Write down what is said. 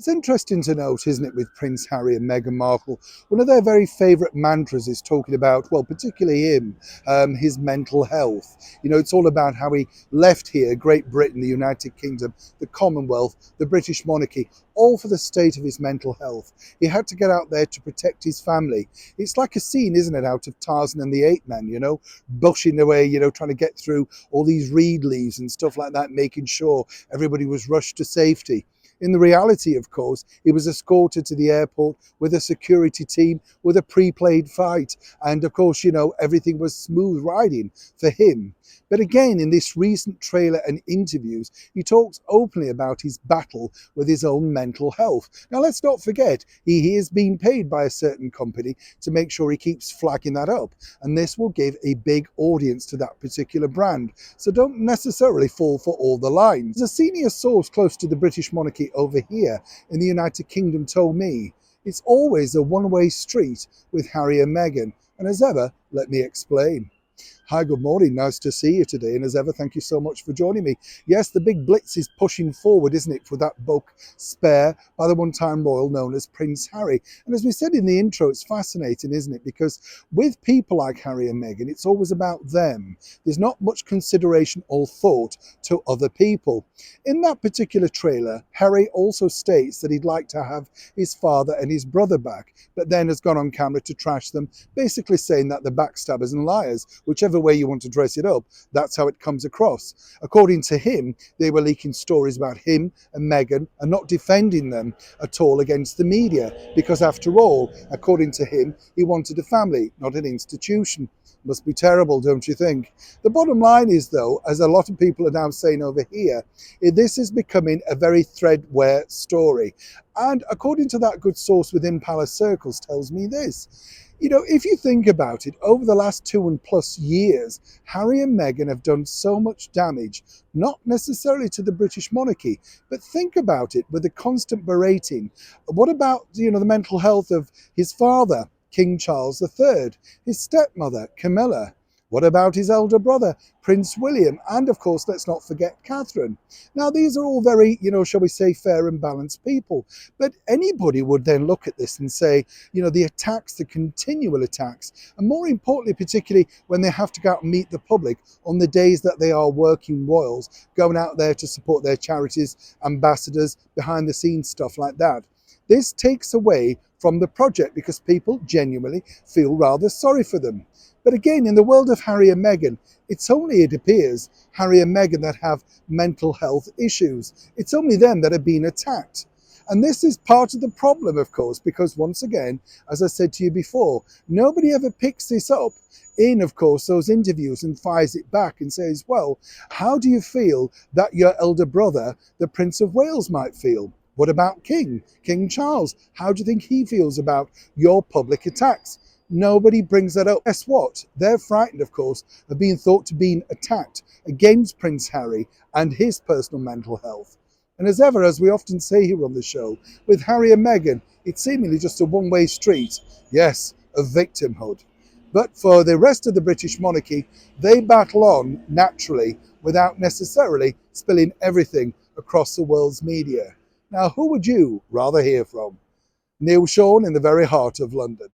It's interesting to note, isn't it, with Prince Harry and Meghan Markle, one of their very favourite mantras is talking about, well, particularly him, his mental health. It's all about how he left here, Great Britain, the United Kingdom, the Commonwealth, the British monarchy, all for the state of his mental health. He had to get out there to protect his family. It's like a scene, isn't it, out of Tarzan and the Ape Man, bushing away, trying to get through all these reed leaves and stuff like that, making sure everybody was rushed to safety. In the reality, of course, he was escorted to the airport with a security team with a pre-played fight. And of course, everything was smooth riding for him. But again, in this recent trailer and interviews, he talks openly about his battle with his own mental health. Now, let's not forget, he is being paid by a certain company to make sure he keeps flagging that up. And this will give a big audience to that particular brand. So don't necessarily fall for all the lines. A senior source close to the British monarchy over here in the United Kingdom told me it's always a one-way street with Harry and Meghan. And as ever, let me explain. Hi, good morning. Nice to see you today. And as ever, thank you so much for joining me. Yes, the big blitz is pushing forward, isn't it, for that book, Spare, by the one-time royal known as Prince Harry. And as we said in the intro, it's fascinating, isn't it? Because with people like Harry and Meghan, it's always about them. There's not much consideration or thought to other people. In that particular trailer, Harry also states that he'd like to have his father and his brother back, but then has gone on camera to trash them, basically saying that they're backstabbers and liars. Whichever way you want to dress it up, that's how it comes across. According to him, they were leaking stories about him and Meghan and not defending them at all against the media, because after all, according to him, he wanted a family, not an institution. Must be terrible, don't you think? The bottom line is, though, as a lot of people are now saying over here, this is becoming a very threadbare story. And according to that good source within palace circles tells me this. If you think about it, over the last 2+ years, Harry and Meghan have done so much damage, not necessarily to the British monarchy, but think about it with the constant berating. What about, the mental health of his father, King Charles III, his stepmother, Camilla? What about his elder brother, Prince William? And of course, let's not forget Catherine. Now, these are all very, shall we say, fair and balanced people. But anybody would then look at this and say, the attacks, the continual attacks, and more importantly, particularly when they have to go out and meet the public on the days that they are working royals, going out there to support their charities, ambassadors, behind the scenes stuff like that. This takes away from the project because people genuinely feel rather sorry for them. But again, in the world of Harry and Meghan, it's only, it appears, Harry and Meghan that have mental health issues. It's only them that are being attacked. And this is part of the problem, of course, because once again, as I said to you before, nobody ever picks this up in, of course, those interviews and fires it back and says, well, how do you feel that your elder brother, the Prince of Wales, might feel? What about King Charles? How do you think he feels about your public attacks? Nobody brings that up. Guess what? They're frightened, of course, of being thought to be attacked against Prince Harry and his personal mental health. And as ever, as we often say here on the show, with Harry and Meghan, it's seemingly just a one-way street. Yes, of victimhood. But for the rest of the British monarchy, they battle on naturally without necessarily spilling everything across the world's media. Now, who would you rather hear from? Neil Sean in the very heart of London.